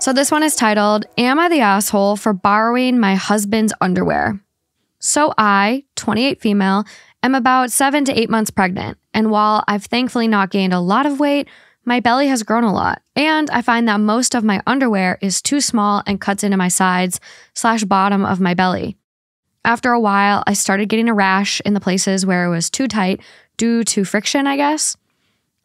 So this one is titled, Am I the Asshole for Borrowing My Husband's Underwear? So I, 28 female, am about 7 to 8 months pregnant. And while I've thankfully not gained a lot of weight, my belly has grown a lot. And I find that most of my underwear is too small and cuts into my sides/bottom of my belly. After a while, I started getting a rash in the places where it was too tight due to friction, I guess.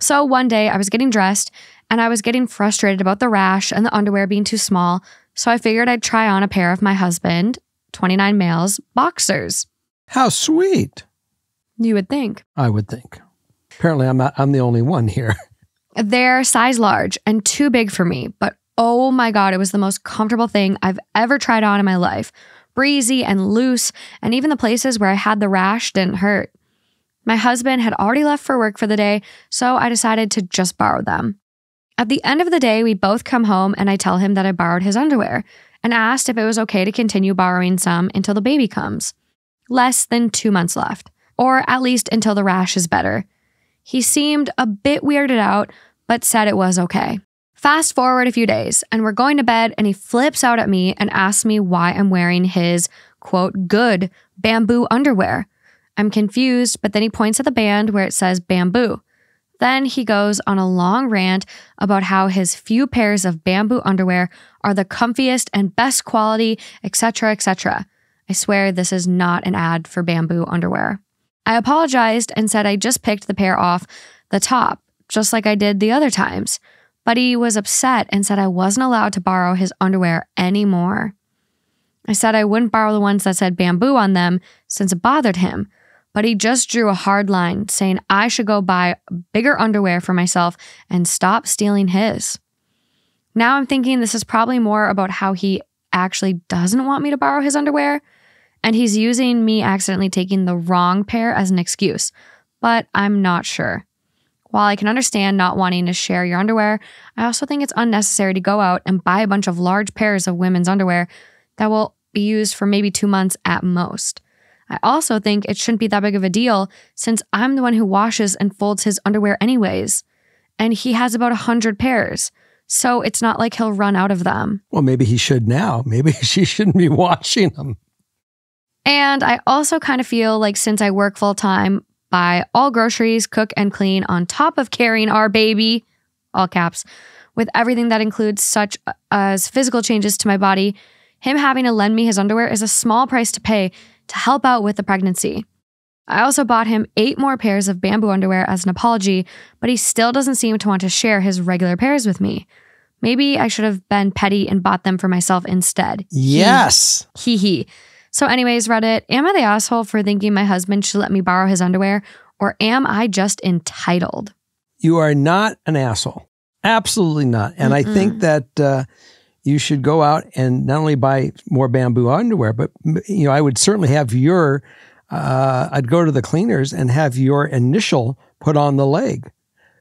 So one day I was getting dressed and I was getting frustrated about the rash and the underwear being too small. So I figured I'd try on a pair of my husband, 29 males, boxers. How sweet. You would think. I would think. Apparently I'm the only one here. They're size large and too big for me, but oh my God, it was the most comfortable thing I've ever tried on in my life. Breezy and loose, and even the places where I had the rash didn't hurt. My husband had already left for work for the day, so I decided to just borrow them. At the end of the day, we both come home and I tell him that I borrowed his underwear and asked if it was okay to continue borrowing some until the baby comes. Less than 2 months left, or at least until the rash is better. He seemed a bit weirded out, but said it was okay. Fast forward a few days, and we're going to bed, and he flips out at me and asks me why I'm wearing his, quote, good bamboo underwear. I'm confused, but then he points at the band where it says bamboo. Then he goes on a long rant about how his few pairs of bamboo underwear are the comfiest and best quality, etc., etc. I swear this is not an ad for bamboo underwear. I apologized and said I just picked the pair off the top, just like I did the other times. But he was upset and said I wasn't allowed to borrow his underwear anymore. I said I wouldn't borrow the ones that said bamboo on them since it bothered him, but he just drew a hard line saying I should go buy bigger underwear for myself and stop stealing his. Now I'm thinking this is probably more about how he actually doesn't want me to borrow his underwear, and he's using me accidentally taking the wrong pair as an excuse, but I'm not sure. While I can understand not wanting to share your underwear, I also think it's unnecessary to go out and buy a bunch of large pairs of women's underwear that will be used for maybe 2 months at most. I also think it shouldn't be that big of a deal since I'm the one who washes and folds his underwear anyways. And he has about 100 pairs. So it's not like he'll run out of them. Well, maybe he should now. Maybe she shouldn't be washing them. And I also kind of feel like since I work full time, buy all groceries, cook and clean on top of carrying our baby, all caps, with everything that includes such as physical changes to my body, him having to lend me his underwear is a small price to pay to help out with the pregnancy. I also bought him 8 more pairs of bamboo underwear as an apology, but he still doesn't seem to want to share his regular pairs with me. Maybe I should have been petty and bought them for myself instead. Yes. Hee. So anyways, Reddit, am I the asshole for thinking my husband should let me borrow his underwear, or am I just entitled? You are not an asshole. Absolutely not. And I think that you should go out and not only buy more bamboo underwear, but I would certainly have your, I'd go to the cleaners and have your initial put on the leg.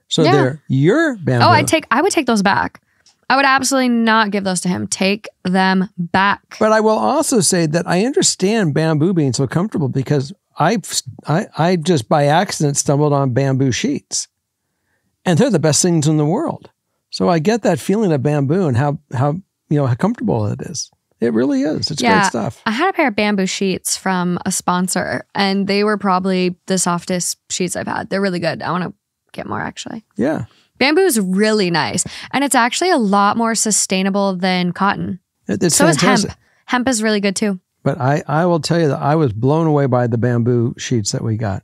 So they're your bamboo. Oh, I would take those back. I would absolutely not give those to him. Take them back. But I will also say that I understand bamboo being so comfortable because I just by accident stumbled on bamboo sheets, and they're the best things in the world. So I get that feeling of bamboo and how comfortable it is. It really is. It's great stuff. I had a pair of bamboo sheets from a sponsor, and they were probably the softest sheets I've had. They're really good. I want to get more, actually. Yeah. Bamboo is really nice, and it's actually a lot more sustainable than cotton. It's so fantastic. is hemp. Hemp is really good too. But I will tell you that I was blown away by the bamboo sheets that we got.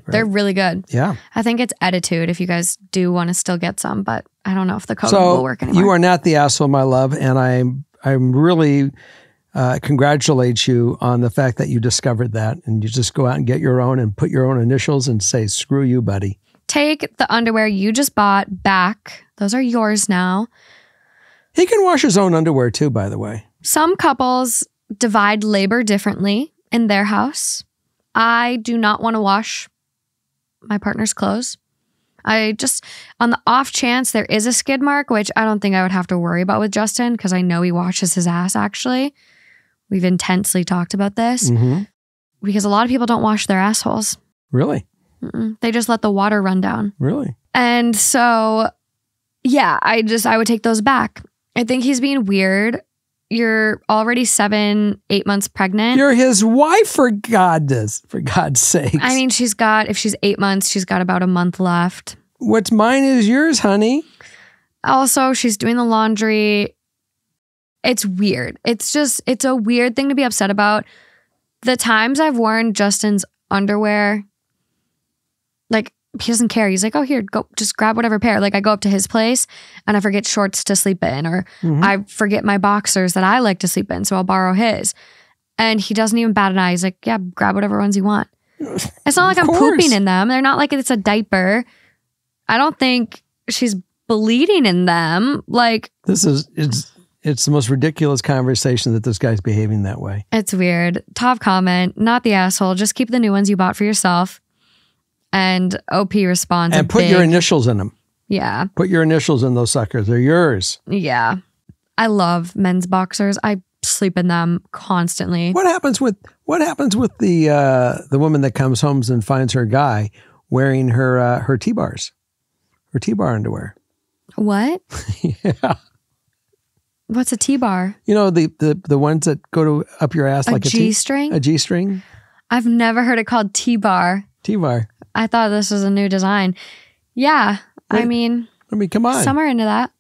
They're really good. Yeah. I think it's Attitude if you guys do want to still get some, but I don't know if the code will work anymore. You are not the asshole, my love, and I'm really congratulate you on the fact that you discovered that, and you just go out and get your own and put your own initials and say, screw you, buddy. Take the underwear you just bought back. Those are yours now. He can wash his own underwear too, by the way. Some couples divide labor differently in their house. I do not want to wash my partner's clothes. I just, on the off chance there is a skid mark, which I don't think I would have to worry about with Justin because I know he washes his ass, actually. We've intensely talked about this because a lot of people don't wash their assholes. Really? They just let the water run down. Really? And so, yeah, I would take those back. I think he's being weird. You're already 7-8 months pregnant. You're his wife, for God's sakes. I mean, if she's 8 months, she's got about a month left. What's mine is yours, honey. Also, she's doing the laundry. It's weird. It's a weird thing to be upset about. The times I've worn Justin's underwear, like, he doesn't care. He's like, oh, here, go, just grab whatever pair. Like, I go up to his place and I forget shorts to sleep in, or I forget my boxers that I like to sleep in, so I'll borrow his. And he doesn't even bat an eye. He's like, yeah, grab whatever ones you want. It's not like I'm pooping in them. They're not like it's a diaper. I don't think she's bleeding in them. Like, it's the most ridiculous conversation that this guy's behaving that way. It's weird. Top comment, not the asshole. Just keep the new ones you bought for yourself. And OP responds. And put your initials in them. Yeah. Put your initials in those suckers. They're yours. Yeah. I love men's boxers. I sleep in them constantly. What happens with the woman that comes home and finds her guy wearing her T-bars, her T-bar underwear? What? Yeah. What's a T-bar? You know, the ones that go to up your ass like a G-string? A G-string? I've never heard it called T-bar. T-bar. I thought this was a new design. Yeah. I mean, come on. Some are into that.